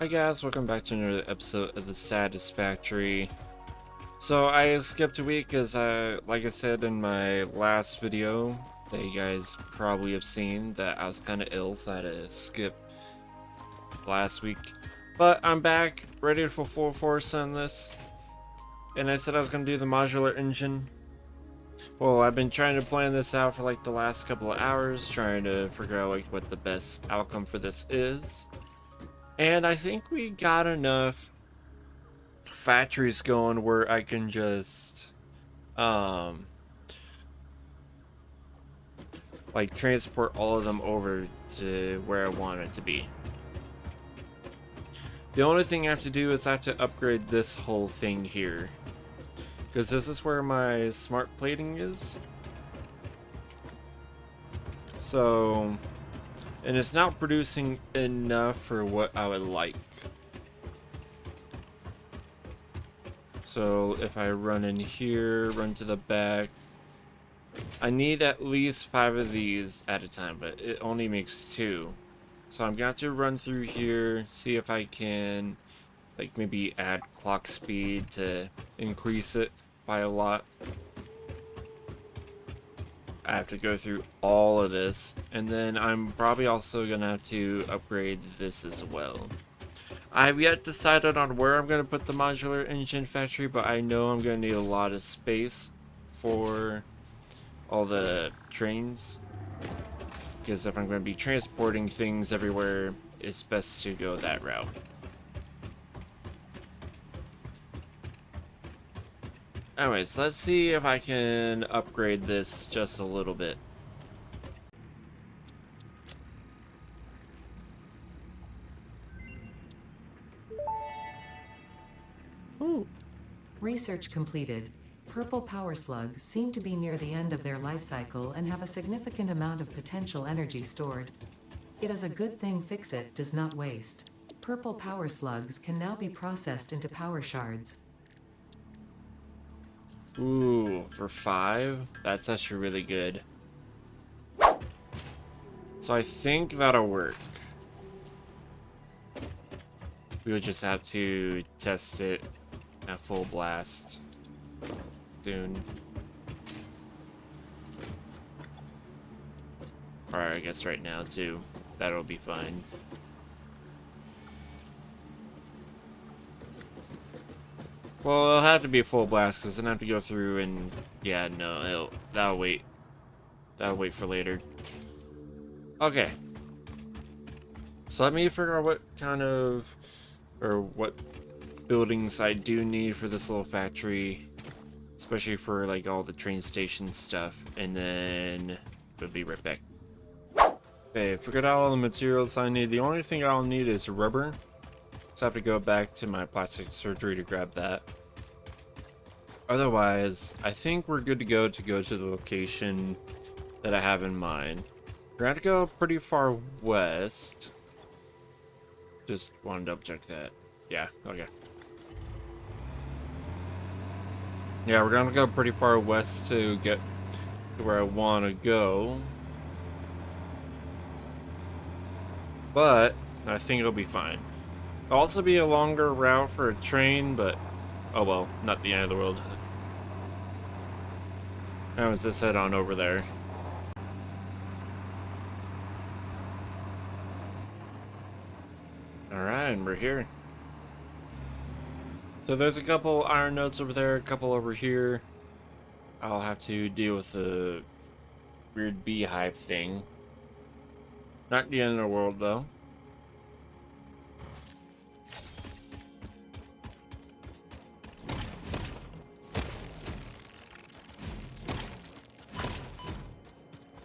Hi guys, welcome back to another episode of the Satisfactory. So I skipped a week because like I said in my last video that you guys probably have seen, that I was kind of ill, so I had to skip last week. But I'm back, ready for full force on this. And I said I was going to do the modular engine. Well, I've been trying to plan this out for like the last couple of hours, trying to figure out like what the best outcome for this is. And I think we got enough factories going where I can just like transport all of them over to where I want it to be. The only thing I have to do is I have to upgrade this whole thing here, because this is where my smart plating is. So, and it's not producing enough for what I would like. So if I run in here, run to the back, I need at least 5 of these at a time, but it only makes 2. So I'm going to run through here, see if I can like maybe add clock speed to increase it by a lot. I have to go through all of this, and then I'm probably also gonna have to upgrade this as well. I've yet decided on where I'm gonna put the modular engine factory, but I know I'm gonna need a lot of space for all the trains, because if I'm going to be transporting things everywhere, it's best to go that route. Anyways, let's see if I can upgrade this just a little bit. Ooh. Research completed. Purple power slugs seem to be near the end of their life cycle and have a significant amount of potential energy stored. It is a good thing Fix-It does not waste. Purple power slugs can now be processed into power shards. Ooh, for 5? That's actually really good. So I think that'll work. We would just have to test it at full blast soon. Or I guess right now too. That'll be fine. Well, it'll have to be a full blast because then I have to go through and yeah, no, that'll wait. That'll wait for later. Okay. So let me figure out what kind of, or what buildings I do need for this little factory, especially for like all the train station stuff, and then we'll be right back. Okay, figured out all the materials I need. The only thing I'll need is rubber. So I have to go back to my plastic surgery to grab that. Otherwise, I think we're good to go to the location that I have in mind. We're gonna have to go pretty far west. Just want to double check that. Yeah, okay. Yeah, we're gonna go pretty far west to get to where I want to go. But I think it'll be fine. It'll also be a longer route for a train, but oh well, not the end of the world. Now let's just head on over there. Alright, we're here. So there's a couple iron nodes over there, a couple over here. I'll have to deal with the weird beehive thing. Not the end of the world though.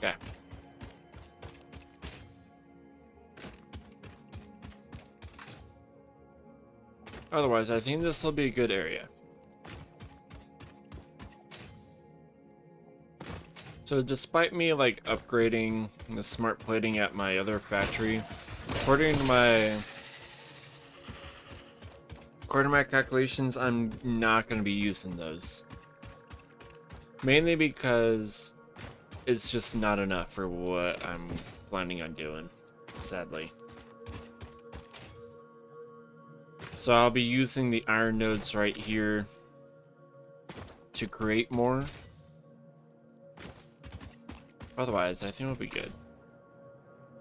Okay. Otherwise, I think this will be a good area. So despite me like upgrading the smart plating at my other factory, according to my calculations, I'm not going to be using those. Mainly because it's just not enough for what I'm planning on doing, sadly. So I'll be using the iron nodes right here to create more. Otherwise, I think it'll be good.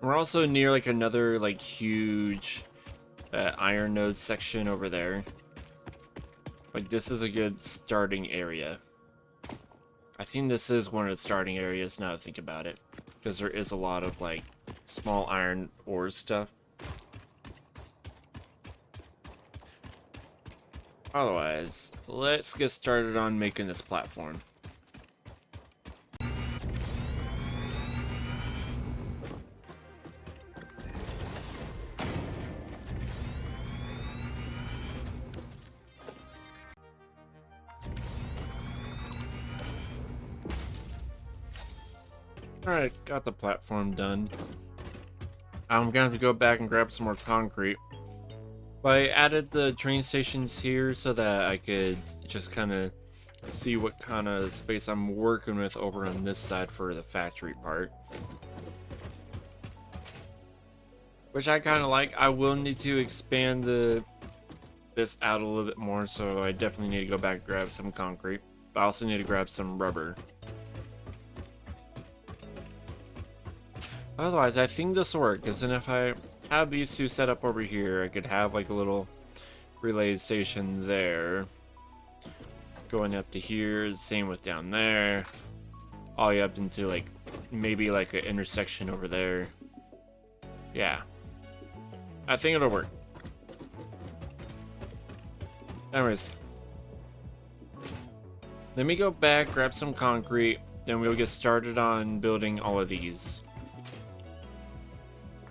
We're also near like another like huge iron node section over there. Like this is a good starting area. I think this is one of the starting areas now that I think about it, because there is a lot of like small iron ore stuff. Otherwise, let's get started on making this platform. Alright, got the platform done. I'm gonna have to go back and grab some more concrete. But I added the train stations here so that I could just kind of see what kind of space I'm working with over on this side for the factory part. Which I kind of like. I will need to expand this out a little bit more, so I definitely need to go back and grab some concrete. But I also need to grab some rubber. Otherwise, I think this will work, because then if I have these two set up over here, I could have like a little relay station there. Going up to here, same with down there. All the way up into like, maybe like an intersection over there. Yeah. I think it'll work. Anyways. Let me go back, grab some concrete, then we'll get started on building all of these.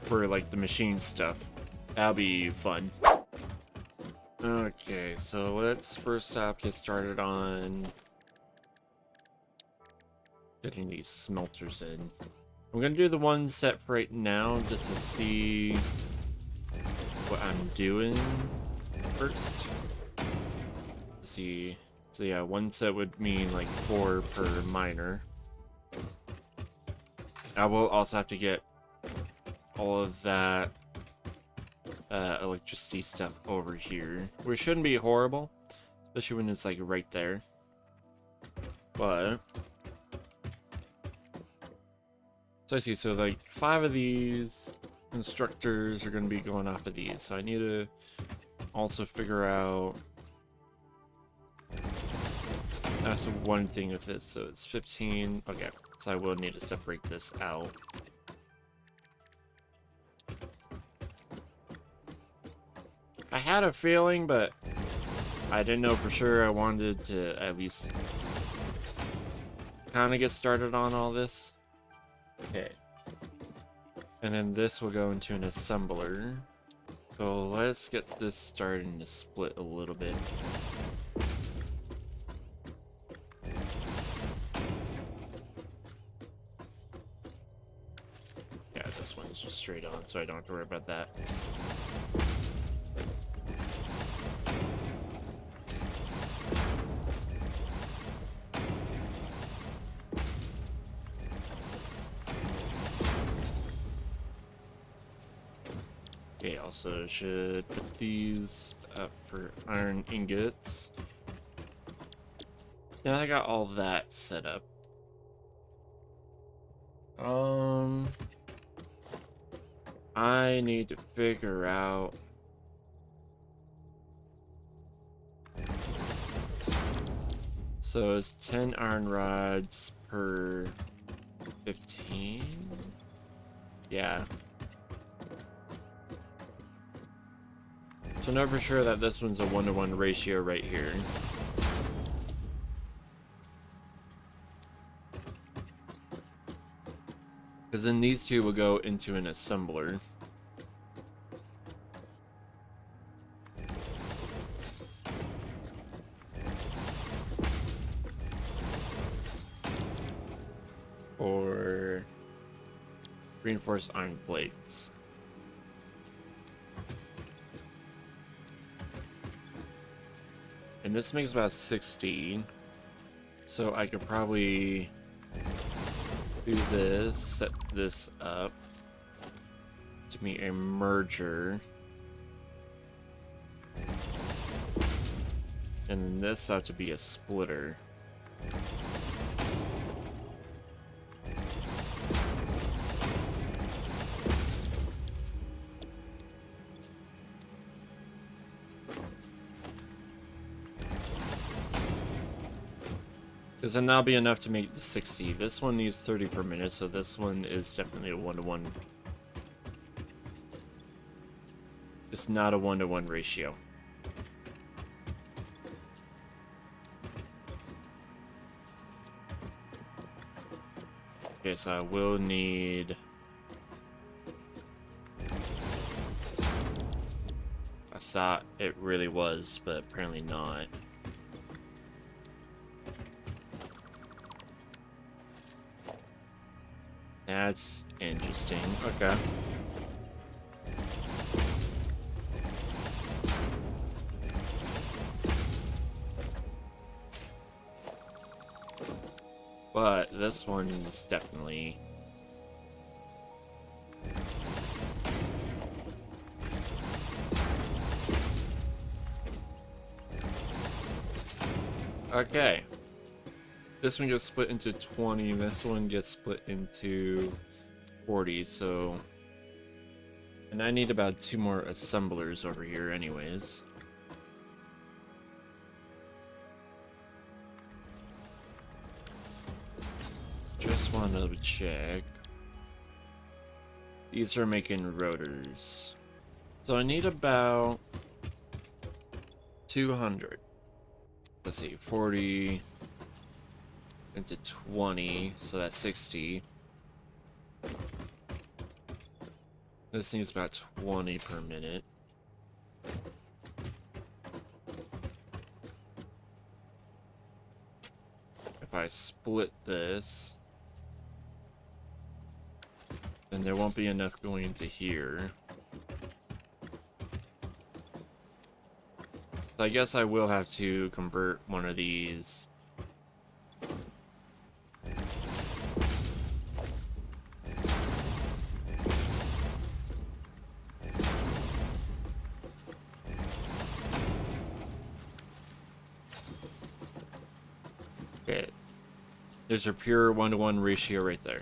For like the machine stuff. That'll be fun. Okay, so let's first off get started on getting these smelters in. I'm gonna do the one set for right now just to see what I'm doing first. Let's see. So yeah, one set would mean like 4 per miner. I will also have to get all of that electricity stuff over here, which shouldn't be horrible, especially when it's like right there. But so I see, so like 5 of these constructors are going to be going off of these, so I need to also figure out, that's one thing with this. So it's 15. Okay, so I will need to separate this out. I had a feeling, but I didn't know for sure. I wanted to at least kind of get started on all this. Okay. And then this will go into an assembler. So let's get this starting to split a little bit. Yeah, this one's just straight on, so I don't have to worry about that. Okay, also should put these up for iron ingots. Now I got all that set up. I need to figure out so it's 10 iron rods per 15. Yeah. So know for sure that this one's a 1-to-1 ratio right here. Because then these two will go into an assembler. Or reinforced iron plates. And this makes about 60. So I could probably do this, set this up to be a merger. And then this have to be a splitter. Because then that'll be enough to make the 60. This one needs 30 per minute, so this one is definitely a 1-to-1. It's not a 1-to-1 ratio. Okay, so I will need... I thought it really was, but apparently not. That's interesting. Okay. But this one is definitely... Okay. This one gets split into 20, this one gets split into 40, so... And I need about 2 more assemblers over here anyways. Just want to double check. These are making rotors. So I need about 200. Let's see, 40 into 20, so that's 60. This needs about 20 per minute. If I split this, then there won't be enough going into here. So I guess I will have to convert one of these. Okay. There's a pure 1-to-1 ratio right there.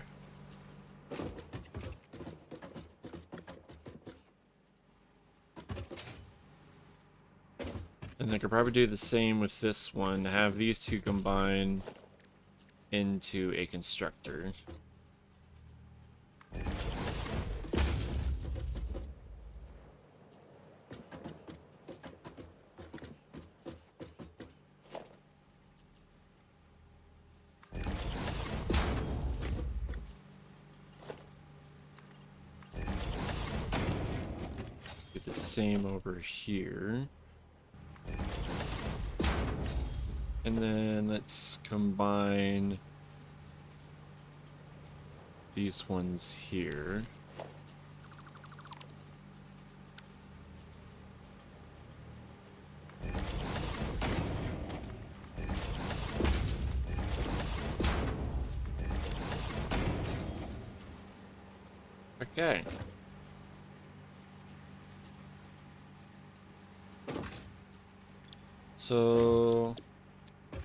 And I could probably do the same with this one, have these two combine into a constructor. Do the same over here. And then let's combine these ones here. Okay. So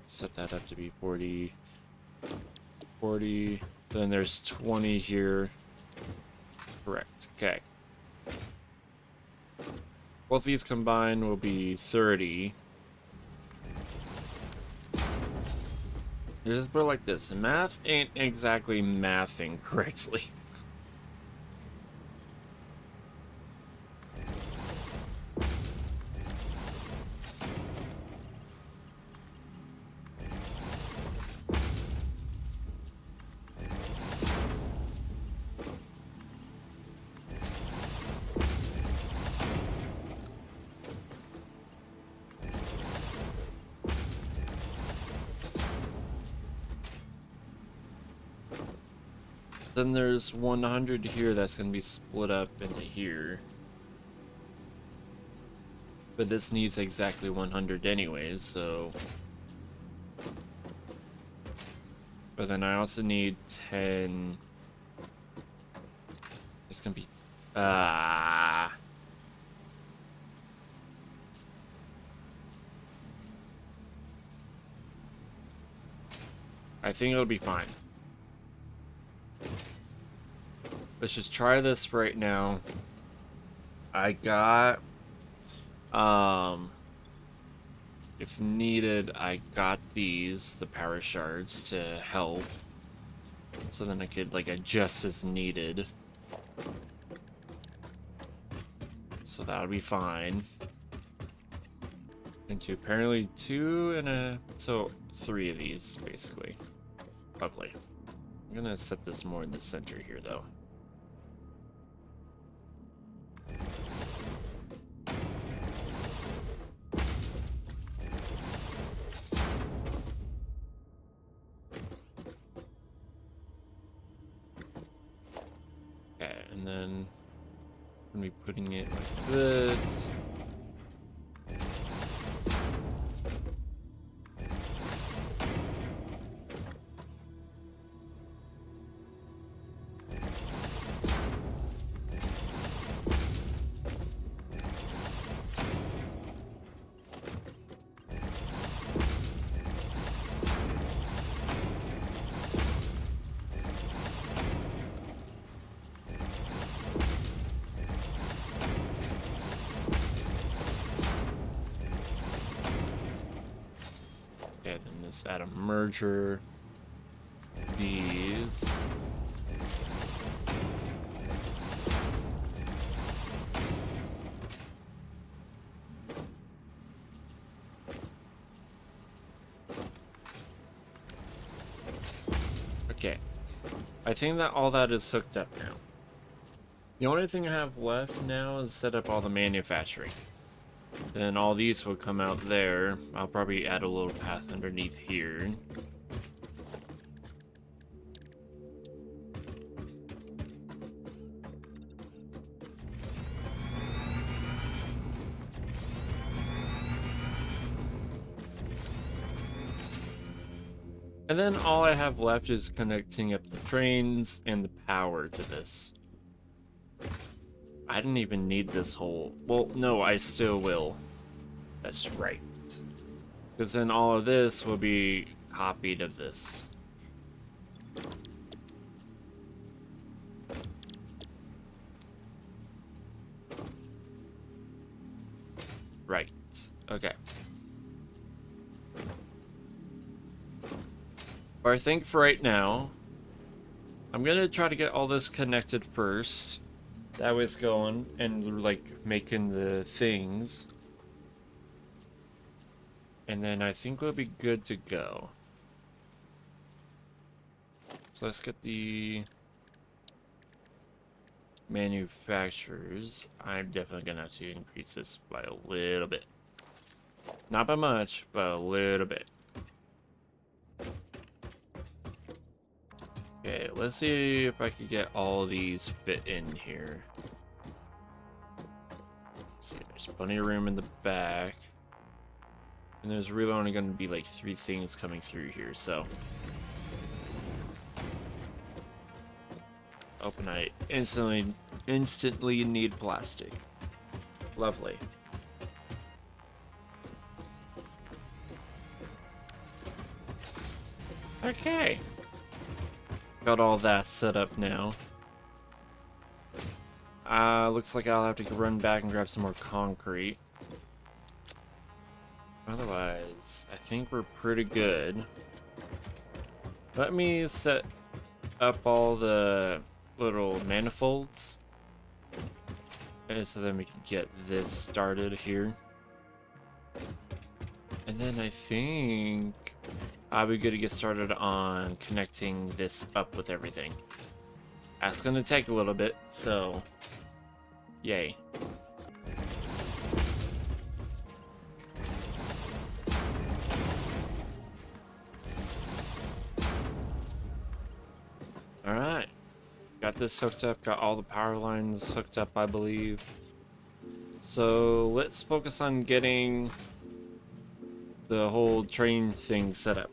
set that up to be 40, 40, then there's 20 here. Correct. Okay. Both these combined will be 30. Just put it like this, math ain't exactly mathing correctly. Then there's 100 here that's going to be split up into here. But this needs exactly 100 anyways, so... But then I also need 10... It's going to be... I think it'll be fine. Let's just try this right now. I got, if needed, I got these, the power shards, to help. So then I could, like, adjust as needed. So that'll be fine. And apparently 2 and so 3 of these, basically. Lovely. I'm gonna set this more in the center here, though. Okay, and then I'm gonna be putting it like this. Okay, then let's add a merger. These. Okay. I think that all that is hooked up now. The only thing I have left now is set up all the manufacturing. Then all these will come out there. I'll probably add a little path underneath here. And then all I have left is connecting up the trains and the power to this. I didn't even need this whole... Well, no, I still will. That's right. Because then all of this will be copied of this. Right. Okay. But I think for right now, I'm gonna try to get all this connected first. That way it's going and like making the things. And then I think we'll be good to go. So let's get the manufacturers. I'm definitely gonna have to increase this by a little bit. Not by much, but a little bit. Okay, let's see if I can get all these fit in here. Let's see, there's plenty of room in the back. And there's really only going to be like 3 things coming through here, so. Oh, and I instantly need plastic. Lovely. Okay. Got all that set up now. Looks like I'll have to run back and grab some more concrete. Otherwise, I think we're pretty good. Let me set up all the little manifolds. And so then we can get this started here. And then I think I'll be good to get started on connecting this up with everything. That's gonna take a little bit, so yay. Alright. Got this hooked up, got all the power lines hooked up, I believe. So let's focus on getting the whole train thing set up.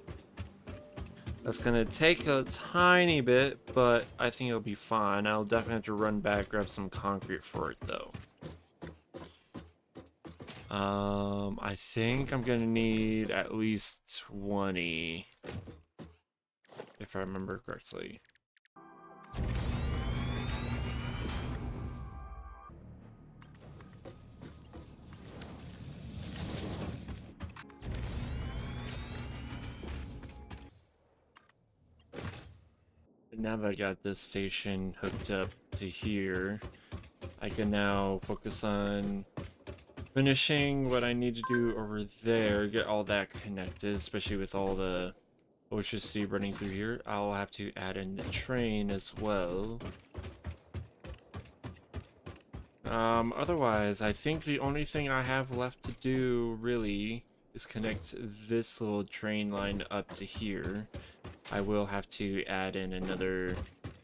That's gonna take a tiny bit, but I think it'll be fine. I'll definitely have to run back, grab some concrete for it though. I think I'm gonna need at least 20 if I remember correctly. Now that I got this station hooked up to here, I can now focus on finishing what I need to do over there, get all that connected, especially with all the electricity running through here. I'll have to add in the train as well. Otherwise, I think the only thing I have left to do, really, is connect this little train line up to here. I will have to add in another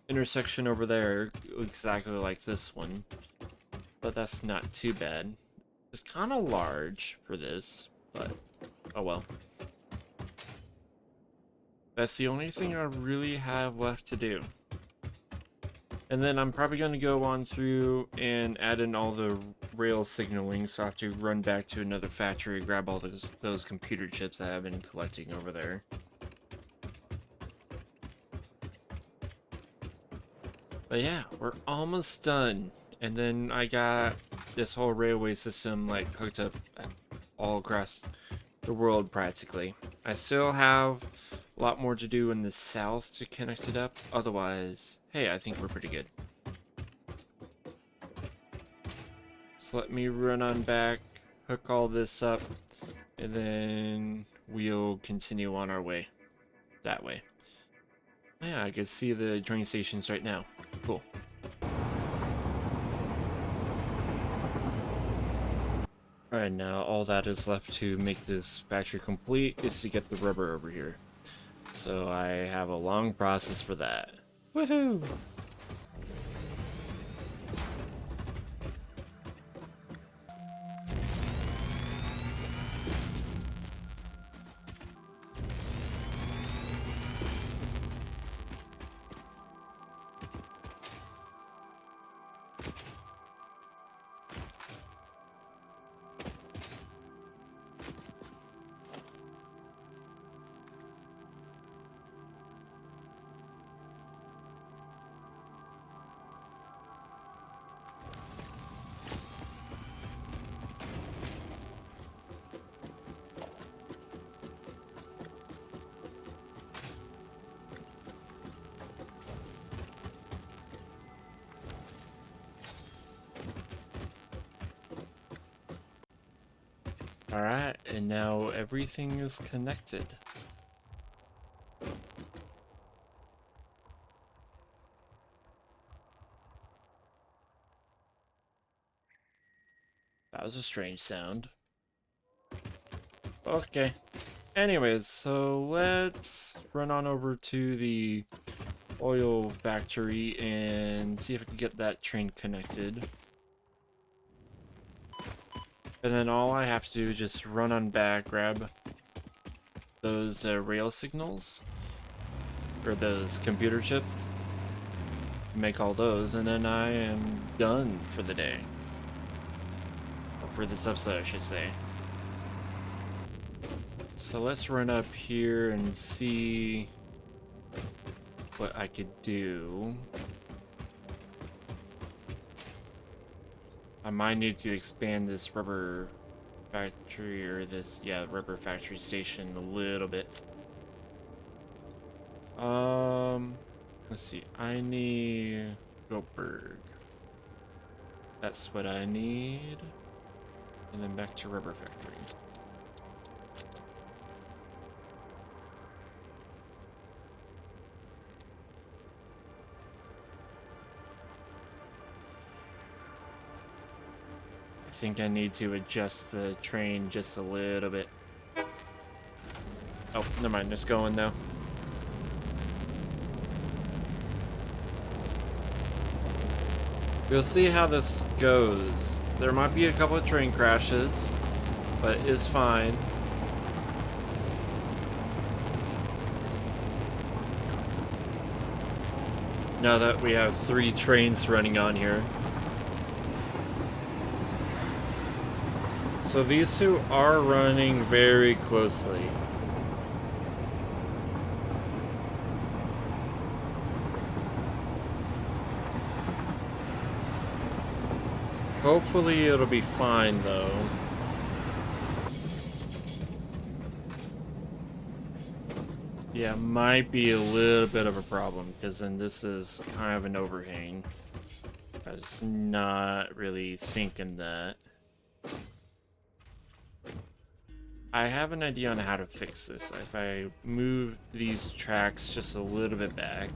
intersection over there, exactly like this one. But that's not too bad. It's kind of large for this, but oh well. That's the only thing I really have left to do. And then I'm probably going to go on through and add in all the rail signaling, so I have to run back to another factory, grab all those computer chips I have been collecting over there. But yeah, we're almost done. And then I got this whole railway system like hooked up all across the world practically. I still have a lot more to do in the south to connect it up. Otherwise, hey, I think we're pretty good. So let me run on back, hook all this up, and then we'll continue on our way that way. Yeah, I can see the train stations right now. Cool. Alright, now all that is left to make this factory complete is to get the rubber over here. So I have a long process for that. Woohoo! Alright, and now everything is connected. That was a strange sound. Okay. Anyways, so let's run on over to the oil factory and see if I can get that train connected. And then all I have to do is just run on back, grab those rail signals, or those computer chips, make all those, and then I am done for the day. Or for this episode, I should say. So let's run up here and see what I could do. I might need to expand this rubber factory, or this, yeah, rubber factory station a little bit. Let's see, I need Goldberg. That's what I need. And then back to rubber factory. I think I need to adjust the train just a little bit. Oh, never mind, it's going now. We'll see how this goes. There might be a couple of train crashes, but it's fine. Now that we have 3 trains running on here. So these two are running very closely. Hopefully it'll be fine though. Yeah, might be a little bit of a problem because then this is kind of an overhang. I was not really thinking that. I have an idea on how to fix this. If I move these tracks just a little bit back.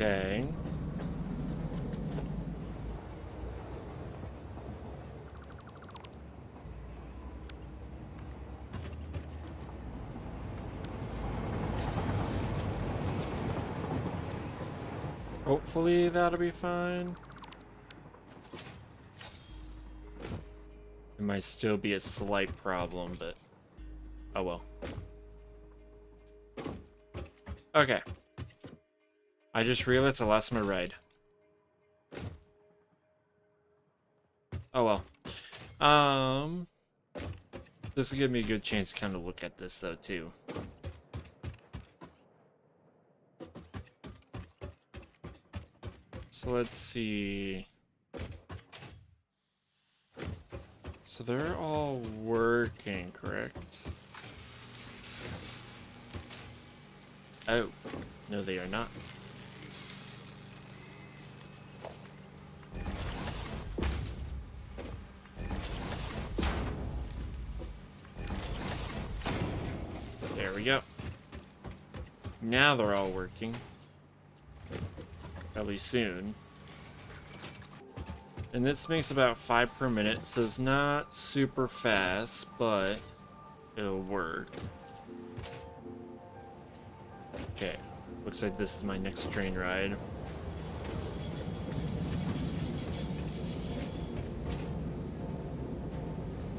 Okay. Hopefully that'll be fine. It might still be a slight problem, but oh well. Okay. I just realized I lost my ride. Oh well. This will give me a good chance to kind of look at this though too. So let's see. So they're all working, correct? Oh, no they are not. There we go. Now they're all working. At least soon. And this makes about 5 per minute, so it's not super fast, but it'll work. Okay, looks like this is my next train ride.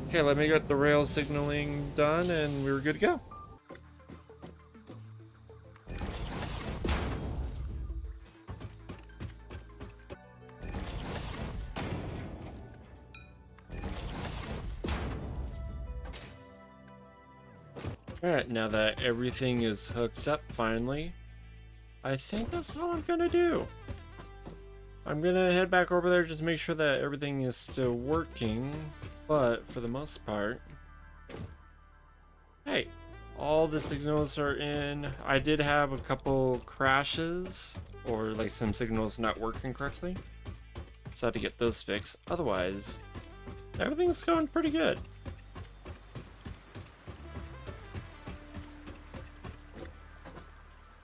Okay, let me get the rail signaling done and we're good to go. Alright, now that everything is hooked up finally, I think that's all I'm gonna do. I'm gonna head back over there, just make sure that everything is still working, but for the most part, hey, all the signals are in. I did have a couple crashes, or like some signals not working correctly, so I had to get those fixed. Otherwise, everything's going pretty good.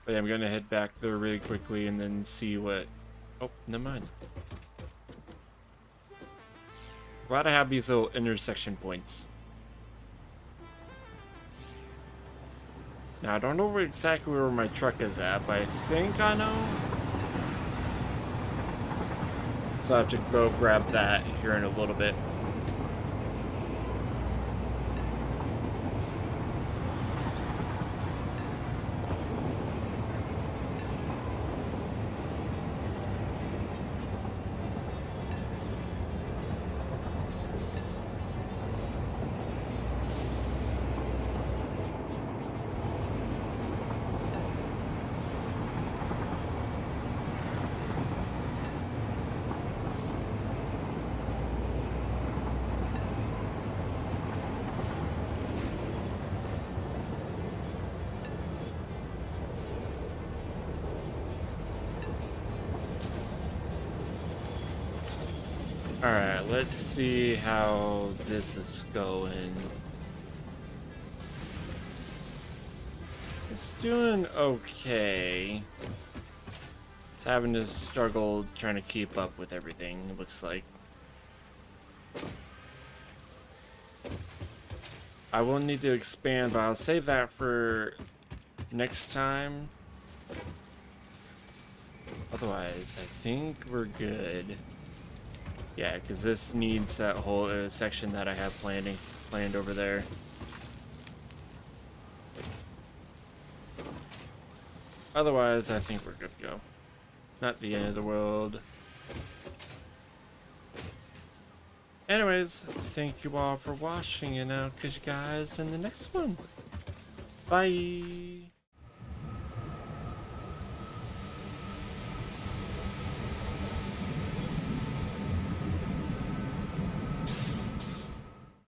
But yeah, I'm gonna head back there really quickly and then see what... Oh, never mind. Glad I have these little intersection points. Now, I don't know exactly where my truck is at, but I think I know. So I have to go grab that here in a little bit. Alright, let's see how this is going. It's doing okay. It's having to struggle trying to keep up with everything, it looks like. I will need to expand, but I'll save that for next time. Otherwise, I think we're good. Yeah, because this needs that whole section that I have planned over there. Otherwise, I think we're good to go. Not the end of the world. Anyways, thank you all for watching, and I'll catch you guys in the next one. Bye.